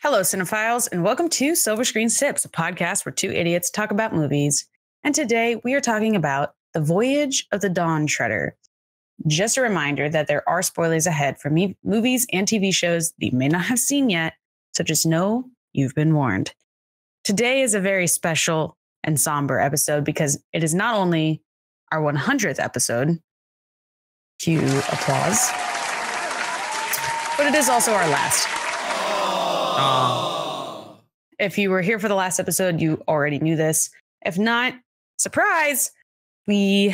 Hello, cinephiles, and welcome to Silver Screen Sips, a podcast where two idiots talk about movies. And today we are talking about The Voyage of the Dawn Treader. Just a reminder that there are spoilers ahead for movies and TV shows that you may not have seen yet, so just know you've been warned. Today is a very special and somber episode because it is not only our 100th episode, cue applause, but it is also our last. If you were here for the last episode, you already knew this. If not, surprise, we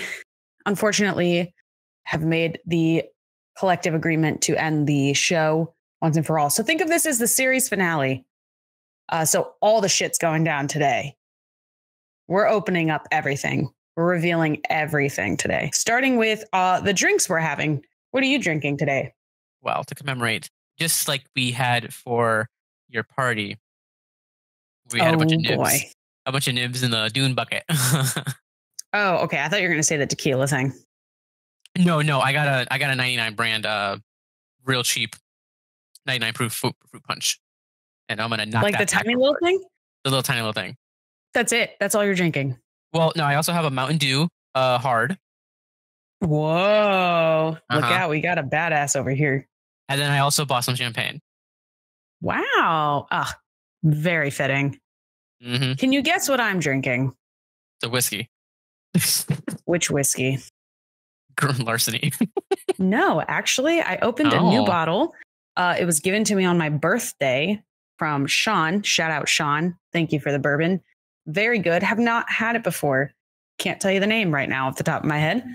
unfortunately have made the collective agreement to end the show once and for all. So think of this as the series finale. So all the shit's going down today. We're opening up everything. We're revealing everything today, starting with the drinks we're having. What are you drinking today? Well, to commemorate, just like we had for your party, we had a bunch of nibs. Boy. A bunch of nibs in the Dune bucket. Oh, okay. I thought you were going to say the tequila thing. No. I got a 99 brand, real cheap, 99 proof fruit punch, and I'm gonna knock like that the tiny little thing. The little tiny little thing. That's it. That's all you're drinking. Well, no, I also have a Mountain Dew, hard. Whoa! Look out, we got a badass over here. And then I also bought some champagne. Wow! Very fitting. Mm-hmm. Can you guess what I'm drinking? It's a whiskey. Which whiskey? Larceny. No, actually, I opened a new bottle. It was given to me on my birthday from Sean. Shout out, Sean. Thank you for the bourbon. Very good. Have not had it before. Can't tell you the name right now off the top of my head.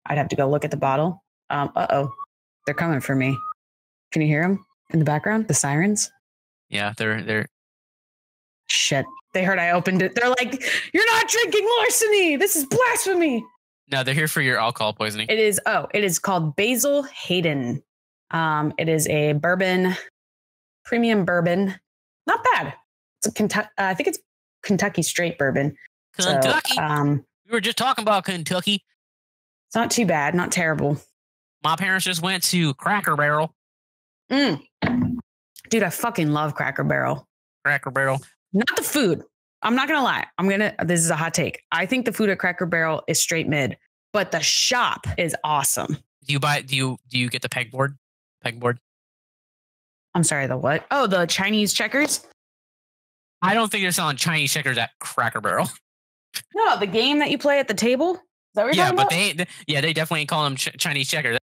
I'd have to go look at the bottle. Uh-oh. They're coming for me. Can you hear them in the background? The sirens? Yeah, they're... Shit. They heard I opened it. They're like, you're not drinking larceny. This is blasphemy. No, they're here for your alcohol poisoning. It is called Basil Hayden. It is a bourbon, premium bourbon. Not bad. It's a Kentucky, I think it's Kentucky straight bourbon. Kentucky? So, we were just talking about Kentucky. It's not too bad. Not terrible. My parents just went to Cracker Barrel. Dude, I fucking love Cracker Barrel. Cracker Barrel. Not the food. I'm not going to lie. This is a hot take. I think the food at Cracker Barrel is straight mid, but the shop is awesome. Do you get the pegboard? Pegboard? I'm sorry, the what? Oh, the Chinese checkers? I don't think they're selling Chinese checkers at Cracker Barrel. No, the game that you play at the table? Is that what you're talking about? They definitely ain't calling them Chinese checkers.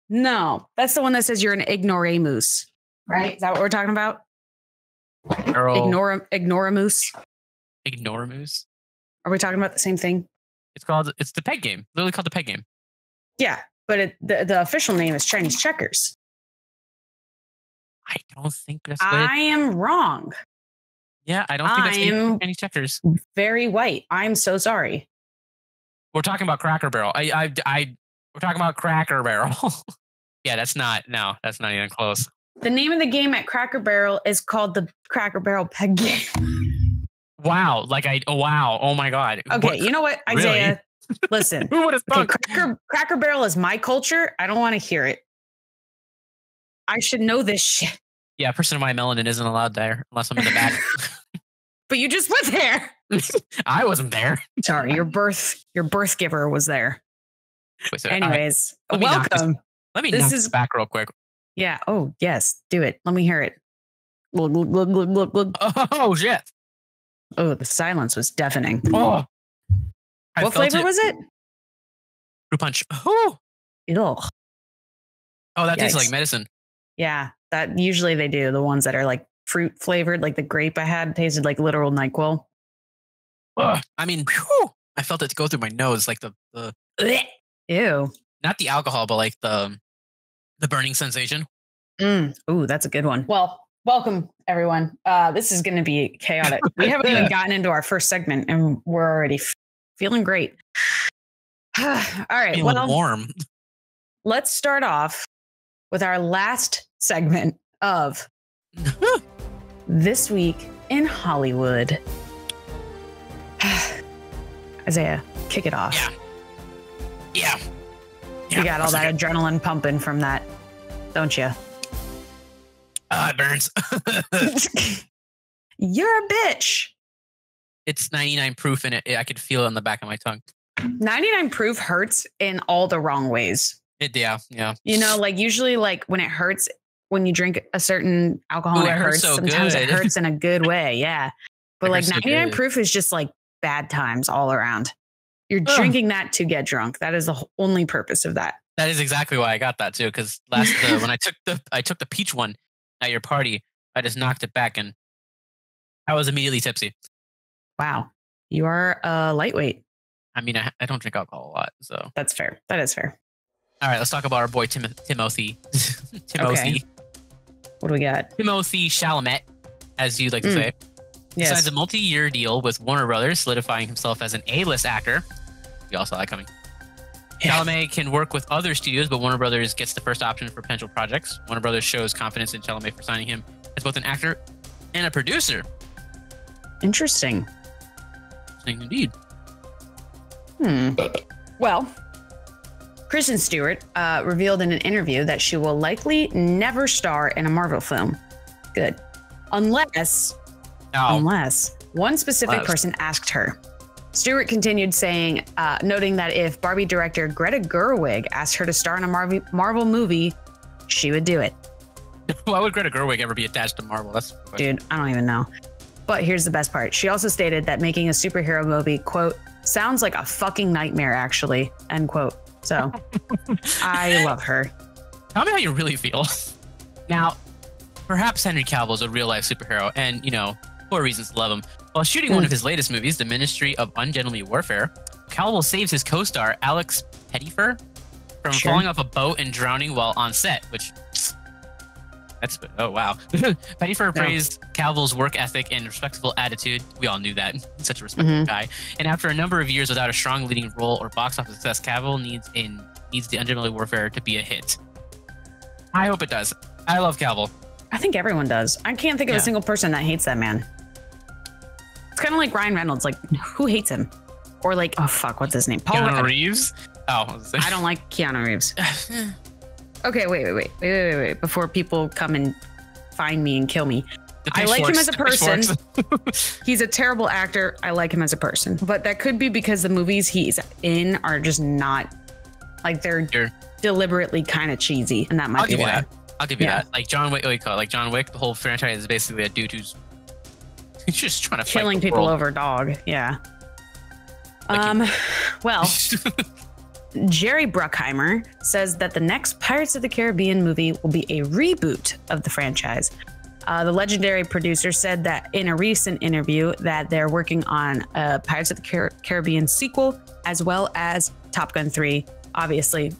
No, that's the one that says you're an ignoramus, right? Is that what we're talking about? Ignoramus. Ignoramus. Are we talking about the same thing? It's the peg game. Literally called the peg game. Yeah, but the official name is Chinese checkers. I don't think that's I am wrong. Yeah, I don't think that's Chinese checkers. Very white. I'm so sorry. We're talking about Cracker Barrel. We're talking about Cracker Barrel. Yeah, that's not even close. The name of the game at Cracker Barrel is called the Cracker Barrel Peg Game. Wow. Wow. Oh my God. Okay. You know what, Isaiah? Really? Listen. Who would have thought? Cracker Barrel is my culture. I don't want to hear it. I should know this shit. Yeah. A person of my melanin isn't allowed there unless I'm in the back. But you just went there. I wasn't there. Sorry. Your birth giver was there. Wait, so, anyways, right. welcome. Let me knock this back real quick. Yeah. Oh, yes. Do it. Let me hear it. Oh, shit. Oh, the silence was deafening. Oh. What flavor was it? Fruit punch. Oh. Ew. Oh, that tastes like medicine. Yeah. That usually they do. The ones that are like fruit flavored, like the grape I had tasted like literal NyQuil. I mean, whew, I felt it go through my nose, like the Ew. Not the alcohol, but like the burning sensation. Ooh, that's a good one. Well, welcome everyone. This is going to be chaotic. We haven't even gotten into our first segment, and we're already feeling great. All right. Feeling warm. Let's start off with our last segment of This Week in Hollywood. Isaiah, kick it off. Yeah. You got all that adrenaline pumping from that, don't you? It burns. You're a bitch. It's 99 proof and I could feel it on the back of my tongue. 99 proof hurts in all the wrong ways. Yeah. You know, like usually like when it hurts, when you drink a certain alcohol, it hurts. So sometimes good. it hurts in a good way. Yeah. But like 99 proof is just like bad times all around. You're drinking that to get drunk. That is the only purpose of that. That is exactly why I got that too. Because when I took the peach one at your party, I just knocked it back and I was immediately tipsy. Wow. You are a lightweight. I mean, I don't drink alcohol a lot, so. That's fair. That is fair. All right, let's talk about our boy Timothy. Okay. What do we got? Timothy Chalamet, as you'd like to say. Yes. Signs a multi-year deal with Warner Brothers, solidifying himself as an A-list actor. You all saw that coming. Yeah. Chalamet can work with other studios, but Warner Brothers gets the first option for potential projects. Warner Brothers shows confidence in Chalamet for signing him as both an actor and a producer. Interesting. Indeed. Well, Kristen Stewart revealed in an interview that she will likely never star in a Marvel film. Good. Unless one specific person asked her. Stewart continued saying, noting that if Barbie director Greta Gerwig asked her to star in a Marvel movie, she would do it. Why would Greta Gerwig ever be attached to Marvel? Dude, I don't even know. But here's the best part. She also stated that making a superhero movie, quote, sounds like a fucking nightmare, actually, end quote. So I love her. Tell me how you really feel. Now, perhaps Henry Cavill is a real life superhero and, for reasons to love him. While shooting one of his latest movies, The Ministry of Ungentlemanly Warfare, Cavill saves his co-star, Alex Pettyfer, from falling off a boat and drowning while on set, which... oh, wow. Pettyfer praised Cavill's work ethic and respectful attitude. We all knew that. He's such a respectful guy. And after a number of years without a strong leading role or box office success, Cavill needs The Ungentlemanly Warfare to be a hit. I hope it does. I love Cavill. I think everyone does. I can't think of a single person that hates that man. It's kind of like Ryan Reynolds. Like, who hates him? Or like, oh, fuck, what's his name? Keanu Reeves? Oh. I don't like Keanu Reeves. Okay, wait. Before people come and find me and kill me. I like him as a person. He's a terrible actor. I like him as a person. But that could be because the movies he's in are just not, like, they're deliberately kind of cheesy. And that might be why. I'll give you that. Like John Wick, John Wick, the whole franchise is basically a dude who's just trying to killing people over a dog. Yeah. Well... Jerry Bruckheimer says that the next Pirates of the Caribbean movie will be a reboot of the franchise. The legendary producer said that in a recent interview that they're working on a Pirates of the Caribbean sequel, as well as Top Gun 3. Obviously,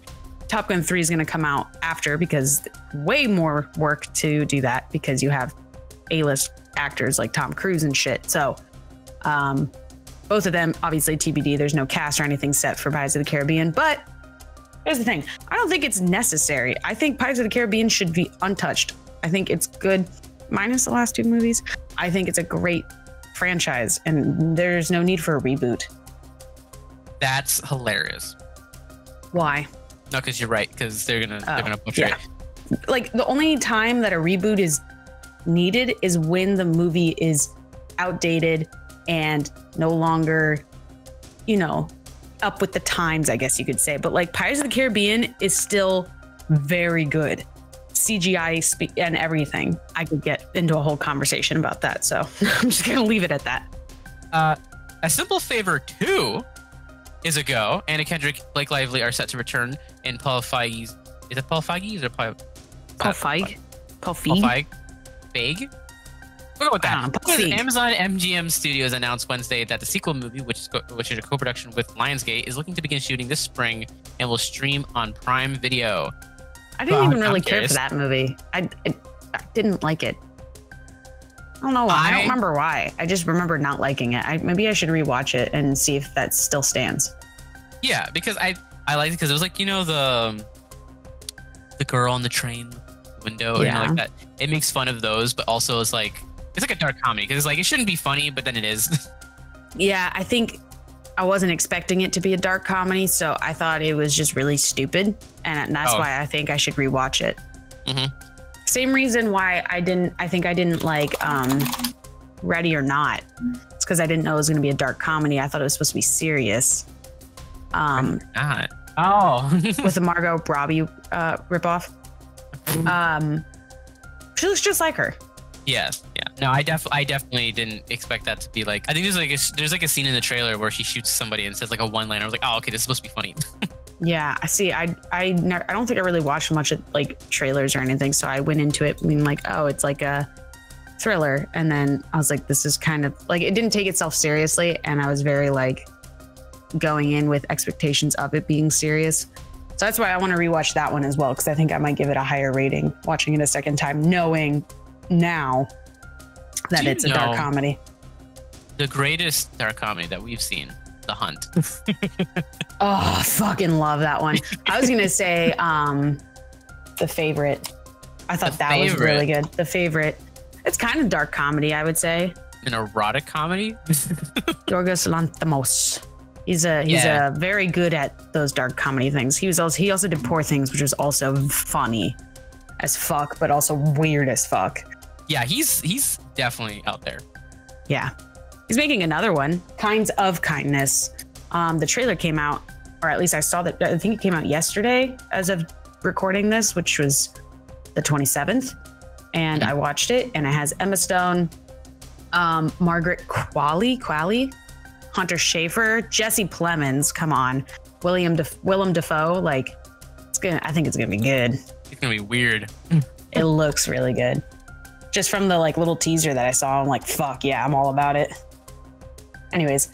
Top Gun 3 is going to come out after because way more work to do that because you have A-list actors like Tom Cruise and shit. So, both of them, obviously TBD, there's no cast or anything set for Pirates of the Caribbean. But here's the thing. I don't think it's necessary. I think Pirates of the Caribbean should be untouched. I think it's good, minus the last two movies. I think it's a great franchise, and there's no need for a reboot. That's hilarious. Why? No, because you're right. Because they're gonna butcher it. Like, the only time that a reboot is needed is when the movie is outdated and no longer, up with the times, I guess you could say. But like Pirates of the Caribbean is still very good. CGI and everything. I could get into a whole conversation about that. So I'm just going to leave it at that. A Simple Favor 2 is a go. Anna Kendrick, Blake Lively are set to return in Paul Feige's... Is it Paul Feige's or Paul Feig? Paul Feig? Feig? We'll go with that. Amazon MGM Studios announced Wednesday that the sequel movie, which is a co-production with Lionsgate, is looking to begin shooting this spring and will stream on Prime Video. I didn't even really care for that movie. I didn't like it. I don't know why. I don't remember why. I just remember not liking it. Maybe I should rewatch it and see if that still stands. Yeah, because I liked it because it was like, the girl on the train window, like that. It makes fun of those, but also it's like a dark comedy because it's like it shouldn't be funny, but then it is. Yeah, I think I wasn't expecting it to be a dark comedy, so I thought it was just really stupid, and that's why I think I should rewatch it. Same reason why I think I didn't like Ready or Not. It's because I didn't know it was going to be a dark comedy. I thought it was supposed to be serious. Not. Oh. With the Margot Robbie ripoff. She looks just like her. Yes. Yeah. No, I definitely didn't expect that to be like. I think there's like a scene in the trailer where she shoots somebody and says like a one-liner. I was like, oh, okay, this is supposed to be funny. Yeah, I see. I don't think I really watched much of like trailers or anything, so I went into it being like, oh, it's like a thriller, and then I was like, this is kind of like, it didn't take itself seriously, and I was very like going in with expectations of it being serious. So that's why I want to rewatch that one as well, because I think I might give it a higher rating watching it a second time, knowing now that it's a dark comedy. The greatest dark comedy that we've seen, The Hunt. Oh, I fucking love that one. I was gonna say The Favorite. I thought that was really good. The Favorite. It's kind of dark comedy, I would say. An erotic comedy? Yorgos Lanthimos. He's a very good at those dark comedy things. He also did Poor Things, which was also funny as fuck, but also weird as fuck. Yeah, he's definitely out there. Yeah. He's making another one, Kinds of Kindness. The trailer came out, or at least I saw that. I think it came out yesterday as of recording this, which was the 27th. And I watched it, and it has Emma Stone, Margaret Qualley, Hunter Schafer, Jesse Plemons. Come on, Willem Dafoe. Like, I think it's gonna be good. It's gonna be weird. It looks really good. Just from the like little teaser that I saw, I'm like, fuck yeah, I'm all about it. Anyways,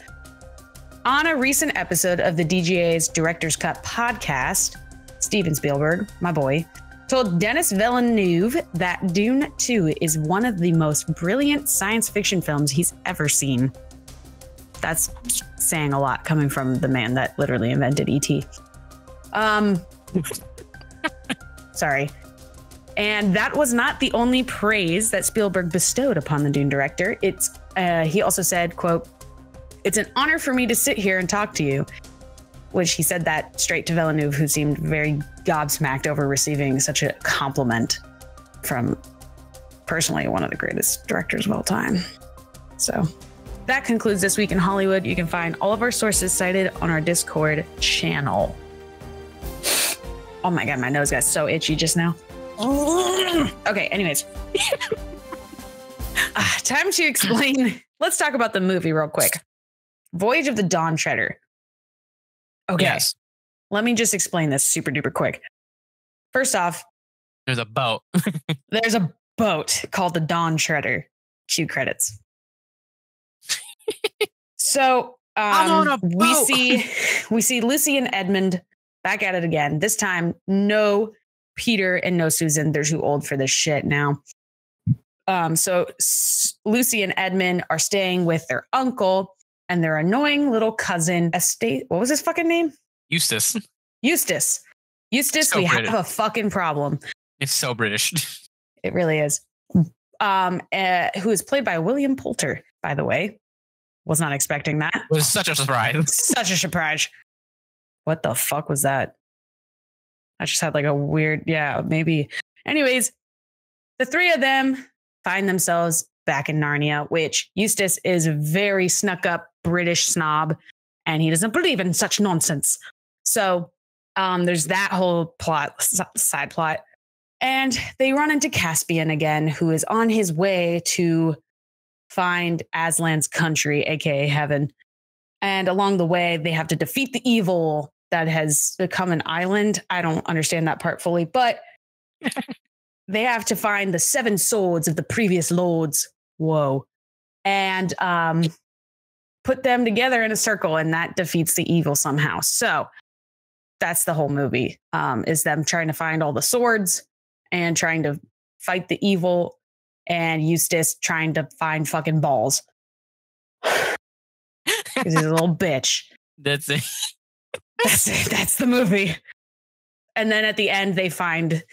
on a recent episode of the DGA's Director's Cut podcast, Steven Spielberg, my boy, told Denis Villeneuve that Dune 2 is one of the most brilliant science fiction films he's ever seen. That's saying a lot coming from the man that literally invented E.T. Sorry. And that was not the only praise that Spielberg bestowed upon the Dune director. He also said, quote, "It's an honor for me to sit here and talk to you," which he said that straight to Villeneuve, who seemed very gobsmacked over receiving such a compliment from personally one of the greatest directors of all time. So that concludes This Week in Hollywood. You can find all of our sources cited on our Discord channel. Oh my God, my nose got so itchy just now. Okay, anyways. Time to explain. Let's talk about the movie real quick. Voyage of the Dawn Treader. Okay. Yes. Let me just explain this super duper quick. First off, there's a boat. There's a boat called the Dawn Treader. Cue credits. So I'm on a boat. we see Lucy and Edmund back at it again. This time, no Peter and no Susan. They're too old for this shit now. So Lucy and Edmund are staying with their uncle and their annoying little cousin, what was his fucking name? Eustace, so we British. have a fucking problem. It's so British. It really is. Who is played by William Poulter, by the way. Was not expecting that. It was such a surprise. Such a surprise. What the fuck was that? I just had like a weird, maybe. Anyways, the three of them find themselves back in Narnia, which Eustace is a very snuck up British snob, and he doesn't believe in such nonsense. So there's that whole side plot. And they run into Caspian again, who is on his way to find Aslan's country, aka heaven. And along the way, they have to defeat the evil that has become an island. I don't understand that part fully, but they have to find the 7 swords of the previous lords. Whoa. And put them together in a circle, and that defeats the evil somehow. So that's the whole movie, is them trying to find all the swords and trying to fight the evil, and Eustace trying to find fucking balls. Because he's a little bitch. That's it. That's it. That's the movie. And then at the end, they find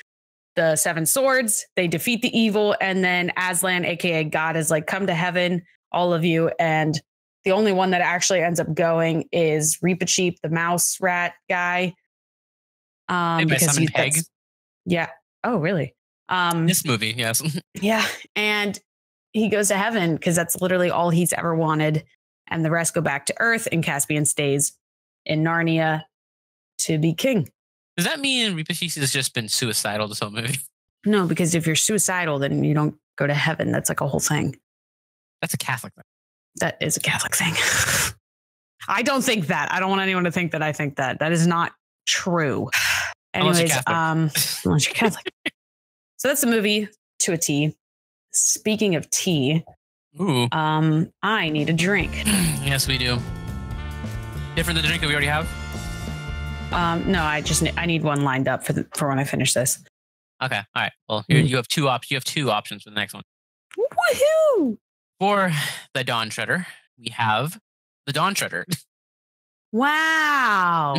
the 7 swords. They defeat the evil. And then Aslan, aka God, is like, come to heaven, all of you. And the only one that actually ends up going is Reepicheep, the mouse rat guy. Because Yeah. Oh, really? This movie, yes. Yeah. And he goes to heaven because that's literally all he's ever wanted. And the rest go back to Earth, and Caspian stays in Narnia to be king. Does that mean Ripachichi has just been suicidal this whole movie? No, because if you're suicidal, then you don't go to heaven. That's like a whole thing. That's a Catholic thing. That is a Catholic thing. I don't think that. I don't want anyone to think that I think that. That is not true. Anyways, unless you're Catholic. So that's the movie to a T. Speaking of tea, Ooh. I need a drink. Yes, we do. Different than the drink that we already have? No, I need one lined up for when I finish this. Okay. All right. Well, you have two options for the next one. Woohoo! For the Dawn Treader, we have the Dawn Treader. Wow.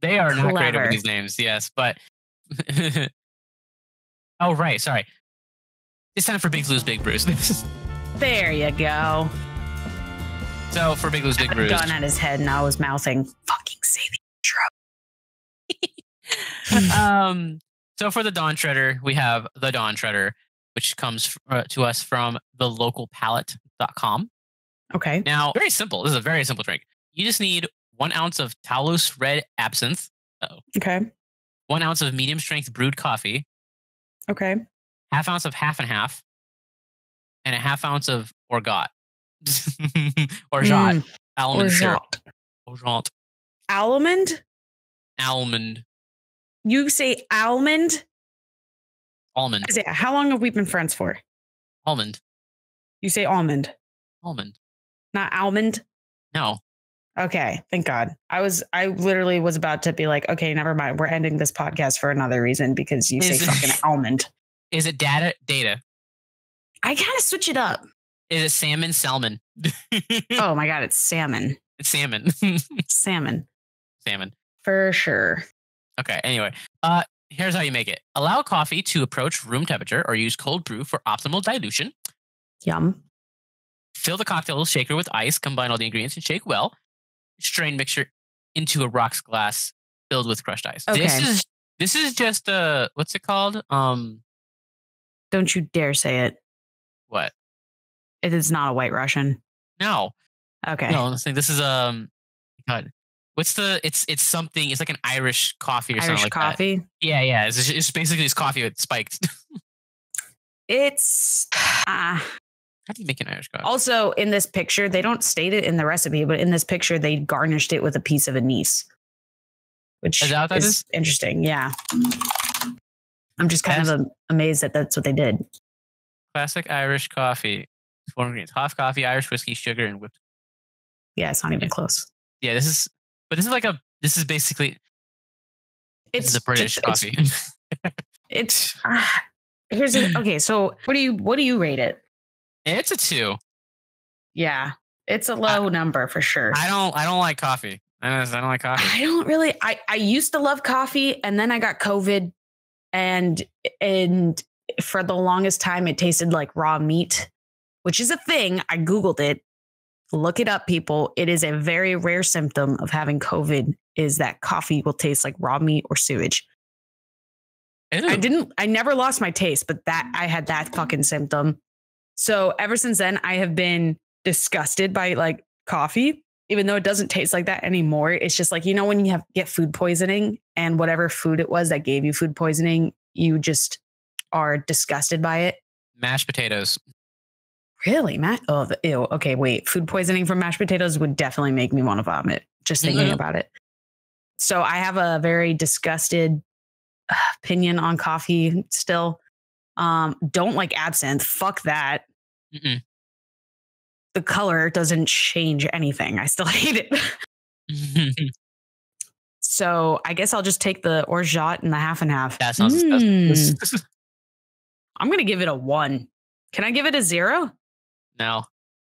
They are not great over these names, yes, but oh right, sorry. It's time for Big Lou's Big Brews. There you go. So for Big Lou's Big Brews, gun at his head, and I was mouthing, "Fucking say the intro." So for the Dawn Treader, we have the Dawn Treader, which comes to us from thelocalpalate.com. Okay. Now, very simple. This is a very simple drink. You just need 1 ounce of Toulouse Red Absinthe. Okay. 1 ounce of medium strength brewed coffee. Okay. Half ounce of half and half. And a half ounce of Orgeat. Orgeat. Almond syrup. Orgeat. Almond? Almond. You say almond? Almond. How long have we been friends for? Almond. You say almond. Almond. Not almond? No. Okay, thank God. I literally was about to be like, okay, never mind. We're ending this podcast for another reason because you say fucking almond. Is it data? I kind of switch it up. Is it salmon? Oh my God, it's salmon. It's salmon. Salmon. For sure. Okay, anyway. Here's how you make it. Allow coffee to approach room temperature or use cold brew for optimal dilution. Yum. Fill the cocktail shaker with ice, combine all the ingredients and shake well. Strain mixture into a rocks glass filled with crushed ice. Okay. This is just what's it called? Don't you dare say it. What? It is not a White Russian. No. Okay. No, this is God. What's it's something, it's like an Irish coffee or something like coffee? that. Yeah. It's basically this coffee that's spiked. It's how do you make an Irish coffee? Also, in this picture, they don't state it in the recipe, but in this picture, they garnished it with a piece of anise, which is interesting. Yeah. I'm just kind of amazed that that's what they did. Classic Irish coffee. 4 ingredients: hot coffee, Irish whiskey, sugar, and whipped. Yeah, it's not even close. Yeah, this is basically it's a British coffee. It's okay. So what do you rate it? It's a 2. Yeah, it's a low number for sure. I don't like coffee. I don't like coffee. I don't really. I used to love coffee, and then I got COVID, and for the longest time, it tasted like raw meat, which is a thing. I Googled it. Look it up, people. It is a very rare symptom of having COVID is that coffee will taste like raw meat or sewage. Ew. I never lost my taste, but I had that fucking symptom. So ever since then, I have been disgusted by like coffee, even though it doesn't taste like that anymore. It's just like, when you get food poisoning and whatever food it was that gave you food poisoning, you just are disgusted by it. Mashed potatoes. Really, Matt? Oh, ew. Okay, wait. Food poisoning from mashed potatoes would definitely make me want to vomit just thinking about it. So I have a very disgusted opinion on coffee still. Don't like absinthe. Fuck that. Mm-mm. The color doesn't change anything. I still hate it. So I guess I'll just take the Orgeat and the half and half. That sounds disgusting. I'm going to give it a 1. Can I give it a 0? No.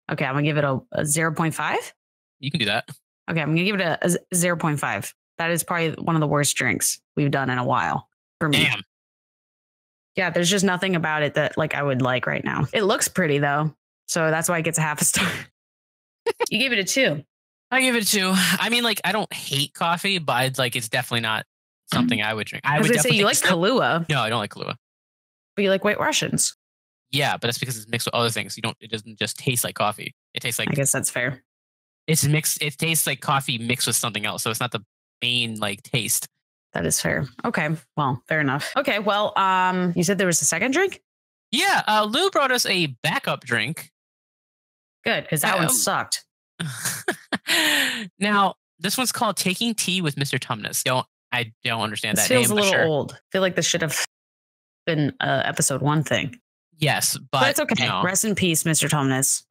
Okay, I'm going to give it a 0.5. You can do that. Okay, I'm going to give it a 0.5. That is probably one of the worst drinks we've done in a while for me. Damn. Yeah, there's just nothing about it that like I would like right now. It looks pretty though. So that's why it gets a half a star. You gave it a 2. I give it a 2. I mean, like, I don't hate coffee, but it's definitely not something I would drink. I was going to say, you like Kahlua. No, I don't like Kahlua. But you like White Russians. Yeah, but that's because it's mixed with other things. It doesn't just taste like coffee. It tastes like I guess that's fair. it's mixed. It tastes like coffee mixed with something else. So it's not the main like taste. That is fair. Okay. Well, fair enough. Okay. Well, you said there was a second drink? Yeah, Lou brought us a backup drink. Good, because that one sucked. Now, this one's called Taking Tea with Mr. Tumnus. I don't understand This that name. feels a little old. I feel like this should have been episode 1 thing. Yes, but it's okay. Rest in peace, Mr. Tumnus.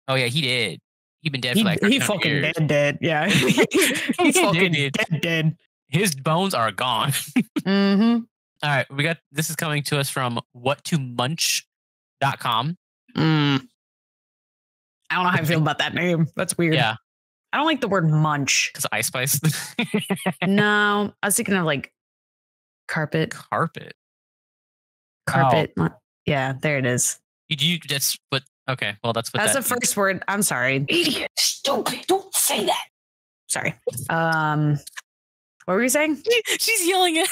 Oh yeah, he did. He'd been dead for like 1300 years. He fucking dead. Yeah, he's fucking dead. His bones are gone. Mm-hmm. All right, this is coming to us from whattomunch.com. I don't know how I feel about that name. That's weird. Yeah. I don't like the word munch. Because Ice Spice? No, I was thinking of like carpet. Carpet. Oh. Yeah, there it is. Okay, well, that's what that's the first word. I'm sorry. Idiot. Stupid. Don't say that. Sorry. What were you saying? She's yelling at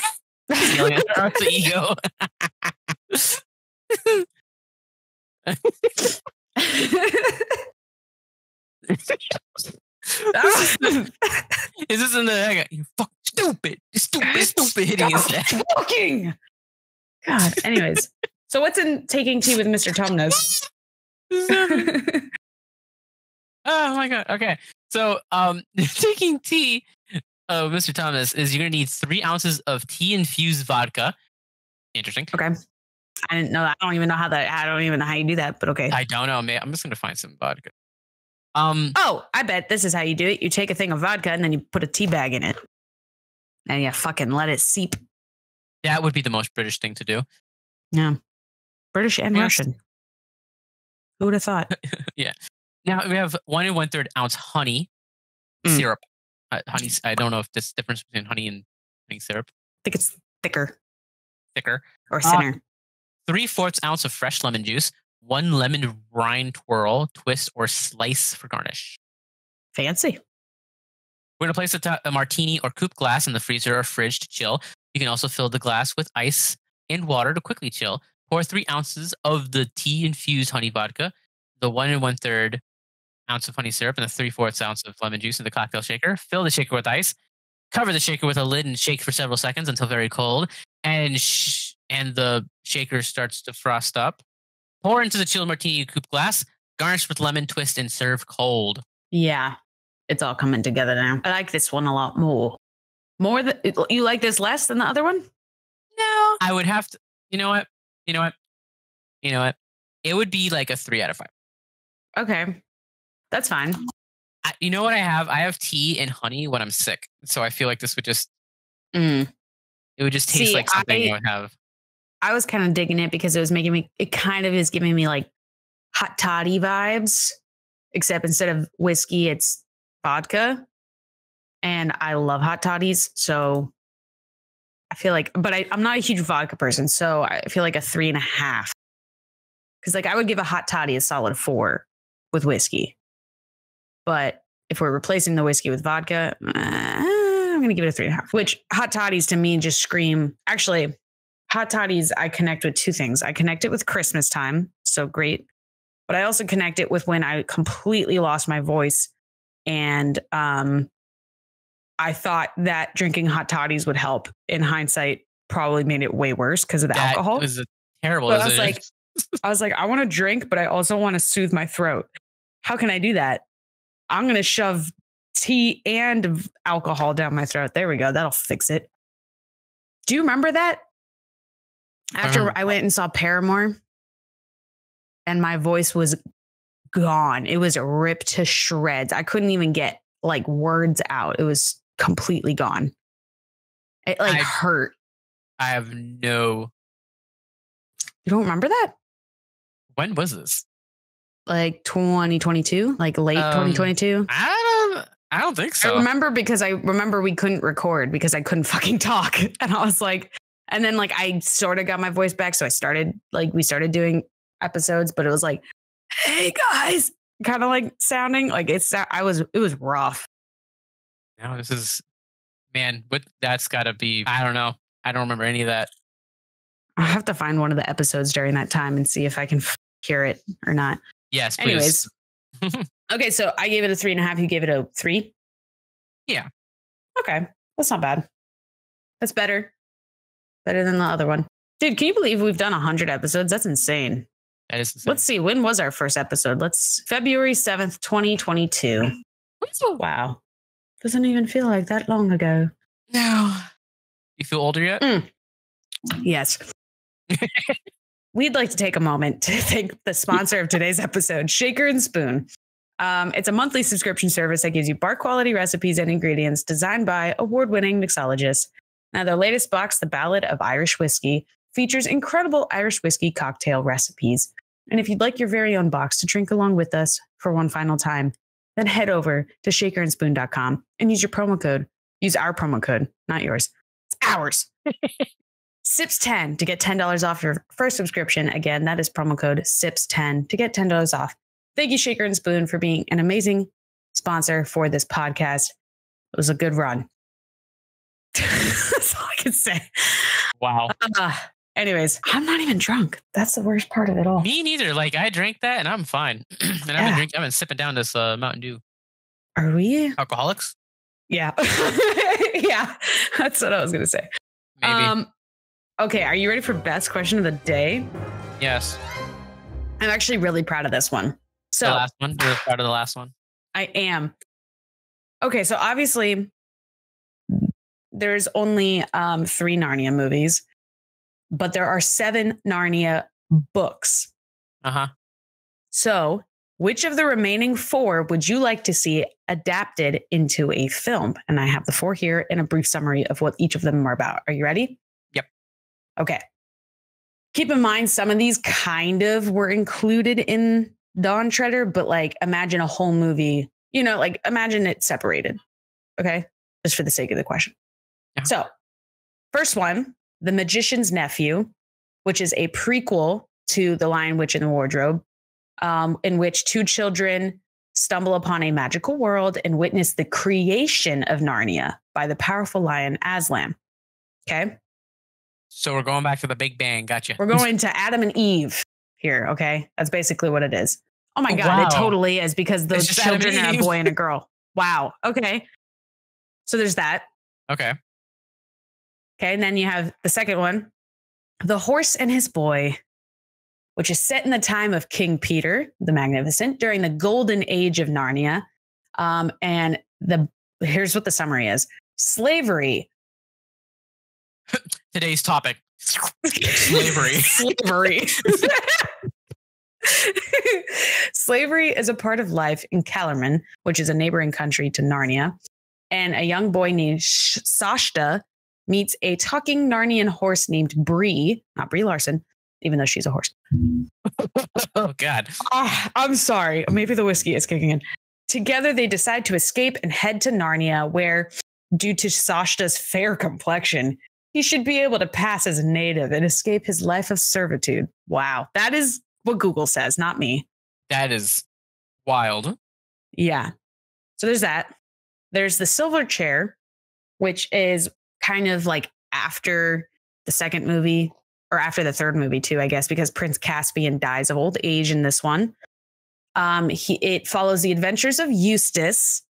her alter ego. Is this in the you fucking stupid hitting his neck? Fucking God. Anyways, so what's in Taking Tea with Mr. Tumnus? Oh my God. Okay. So Taking Tea Mr. Tumnus is you're gonna need 3 ounces of tea infused vodka. Interesting. Okay. I didn't know that. I don't even know how you do that, but okay. I don't know, man. I'm just gonna find some vodka. Oh, I bet this is how you do it. You take a thing of vodka and then you put a tea bag in it. And you fucking let it seep. That would be the most British thing to do. Yeah. British and Russian. Who would have thought? Yeah. Now we have 1 1/3 ounce honey syrup. Honey. I don't know if there's a difference between honey and honey syrup. I think it's thicker. Or thinner. 3/4 ounce of fresh lemon juice. 1 lemon rind twirl, twist, or slice for garnish. Fancy. We're going to place a martini or coupe glass in the freezer or fridge to chill. You can also fill the glass with ice and water to quickly chill. Pour 3 ounces of the tea-infused honey vodka, the 1 1/3 ounce of honey syrup, and the 3/4 ounce of lemon juice in the cocktail shaker. Fill the shaker with ice. Cover the shaker with a lid and shake for several seconds until very cold. And the shaker starts to frost up. Pour into the chilled martini coupe glass. Garnish with lemon twist and serve cold. Yeah, it's all coming together now. I like this one a lot more. You like this less than the other one? No, I would have to. You know what? It would be like a 3 out of 5. Okay, that's fine. You know what I have? I have tea and honey when I'm sick, so I feel like this would just. It would just taste like something I would have. I was kind of digging it because it kind of is giving me like hot toddy vibes, except instead of whiskey, it's vodka. And I love hot toddies. So I feel like, but I'm not a huge vodka person. So I feel like a 3.5. Because like I would give a hot toddy a solid 4 with whiskey. But if we're replacing the whiskey with vodka, I'm going to give it a 3.5, which hot toddies to me just scream. Actually, hot toddies, I connect with 2 things. I connect it with Christmas time. So great. But I also connect it with when I completely lost my voice. And I thought that drinking hot toddies would help. In hindsight, probably made it way worse because of the alcohol. It was terrible. I was like, I want to drink, but I also want to soothe my throat. How can I do that? I'm going to shove tea and alcohol down my throat. There we go. That'll fix it. Do you remember that? After I went and saw Paramore and my voice was gone. It was ripped to shreds. I couldn't even get like words out. It was completely gone. It hurt. I have no. You don't remember that? When was this? Like 2022, like late 2022. I don't think so. I remember we couldn't record because I couldn't fucking talk. And I was like, and then like I sort of got my voice back. So we started doing episodes, but it was like, hey guys, kind of like sounding like it was rough. No, this is, man, that's gotta be, I don't know. I don't remember any of that. I'll have to find one of the episodes during that time and see if I can hear it or not. Yes, please. Anyways. Okay, so I gave it a 3.5. You gave it a 3? Yeah. Okay, that's not bad. That's better. Better than the other one. Dude, can you believe we've done 100 episodes? That's insane. That is insane. Let's see. When was our first episode? February 7th, 2022. Wow. Doesn't even feel like that long ago. No. You feel older yet? Yes. We'd like to take a moment to thank the sponsor of today's episode, Shaker and Spoon. It's a monthly subscription service that gives you bar quality recipes and ingredients designed by award-winning mixologists. Now, their latest box, The Ballad of Irish Whiskey, features incredible Irish whiskey cocktail recipes. And if you'd like your very own box to drink along with us for one final time, then head over to shakerandspoon.com and use your promo code. Use our promo code, not yours. It's ours. SIPS10 to get $10 off your first subscription. Again, that is promo code SIPS10 to get $10 off. Thank you, Shaker and Spoon, for being an amazing sponsor for this podcast. It was a good run. That's all I can say. Wow. Anyways, I'm not even drunk. That's the worst part of it all. Me neither. Like, I drank that and I'm fine. And I've been sipping down this Mountain Dew. Are we alcoholics? Yeah. Yeah. That's what I was going to say. Maybe. Okay. Are you ready for best question of the day? Yes. I'm actually really proud of this one. So the last one? You're proud of the last one? I am. Okay. So obviously there's only 3 Narnia movies, but there are 7 Narnia books. Uh-huh. So which of the remaining 4 would you like to see adapted into a film? And I have the 4 here in a brief summary of what each of them are about. Are you ready? Yep. Okay. Keep in mind, some of these kind of were included in Dawn Treader, but like imagine a whole movie, like imagine it separated. Okay. Just for the sake of the question. Yeah. So first one, The Magician's Nephew, which is a prequel to The Lion, Witch, and the Wardrobe, in which 2 children stumble upon a magical world and witness the creation of Narnia by the powerful lion Aslan. Okay. So we're going back to the Big Bang. Gotcha. We're going to Adam and Eve here. Okay. That's basically what it is. Oh my God. Wow. It totally is because those children are a boy and a girl. Wow. Okay. So there's that. Okay. Okay. And then you have the second one, The Horse and His Boy, which is set in the time of King Peter the Magnificent during the golden age of Narnia. And here's what the summary is. Slavery. Today's topic. Slavery. Slavery is a part of life in Calormen, which is a neighboring country to Narnia. And a young boy named Sashta meets a talking Narnian horse named Bree, not Brie Larson, even though she's a horse. Oh, God. I'm sorry. Maybe the whiskey is kicking in. Together, they decide to escape and head to Narnia, where, due to Sashta's fair complexion, he should be able to pass as a native and escape his life of servitude. Wow. That is what Google says, not me. That is wild. Yeah. So there's that. There's the Silver Chair, which is kind of like after the second movie, or after the third movie too, I guess, because Prince Caspian dies of old age in this one. It follows the adventures of Eustace.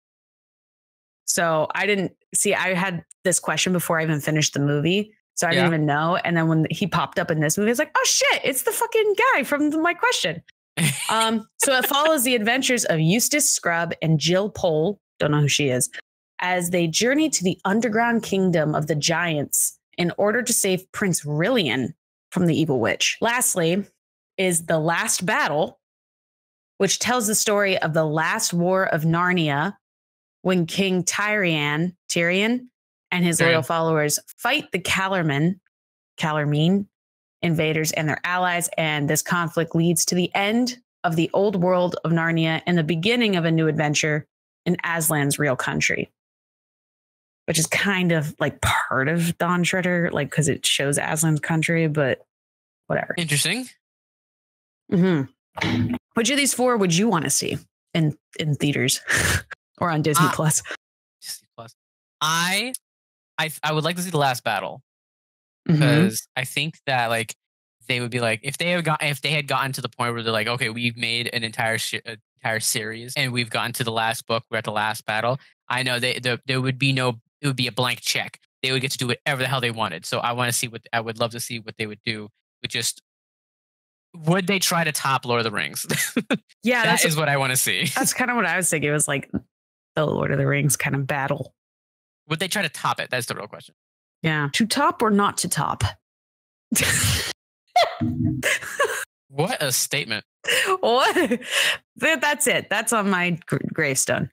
So I had this question before I even finished the movie. So I didn't even know. And then when he popped up in this movie, I was like, oh shit, it's the fucking guy from my question. So it follows the adventures of Eustace Scrubb and Jill Pole, don't know who she is, as they journey to the underground kingdom of the giants in order to save Prince Rilian from the evil witch. Lastly is The Last Battle, which tells the story of the last war of Narnia, when King Tyrion and his loyal followers fight the Calormen invaders and their allies. And this conflict leads to the end of the old world of Narnia and the beginning of a new adventure in Aslan's real country, which is kind of like part of Dawn Treader, like, because it shows Aslan's country, but whatever. Interesting. Mm-hmm. Which of these 4 would you want to see in theaters or on Disney Plus? Disney Plus. I would like to see The Last Battle. because I think that like they would be like if they had gotten to the point where they're like, okay, we've made an entire series and we've gotten to the last book, we're at the last battle. I know there would be it would be a blank check. They would get to do whatever the hell they wanted. So I would love to see what they would do with just. Would they try to top Lord of the Rings? Yeah, that is what I want to see. That's kind of what I was thinking. It was like the Lord of the Rings kind of battle. Would they try to top it? That's the real question. Yeah. To top or not to top? What a statement. What? That's it. That's on my gravestone.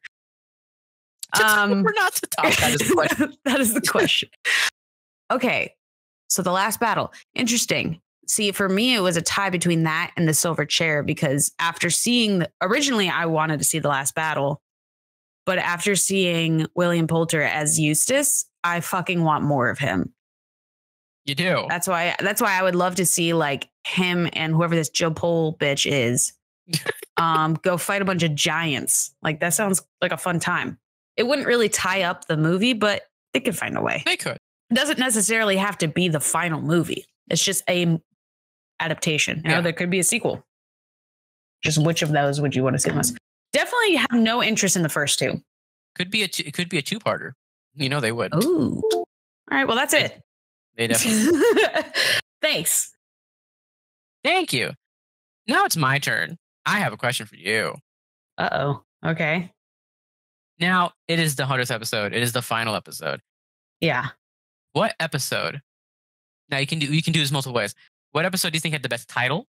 To top or not to top? That is the question. That is the question. Okay. So the last battle. Interesting. See, for me, it was a tie between that and the silver chair because after seeing originally I wanted to see the last battle, but after seeing William Poulter as Eustace, I fucking want more of him. You do. That's why I would love to see like him and whoever this Joe Pole bitch is go fight a bunch of giants. Like that sounds like a fun time. It wouldn't really tie up the movie, but they could find a way. They could. It doesn't necessarily have to be the final movie. It's just a adaptation. You know, there could be a sequel. Just which of those would you want to see most? Definitely have no interest in the first two. It could be a two-parter. You know they would. Ooh. All right. Well, that's it. They definitely. Thanks. Thank you. Now it's my turn. I have a question for you. Uh-oh. Okay. Now it is the 100th episode. It is the final episode. Yeah. What episode? Now you can do this multiple ways. What episode do you think had the best title?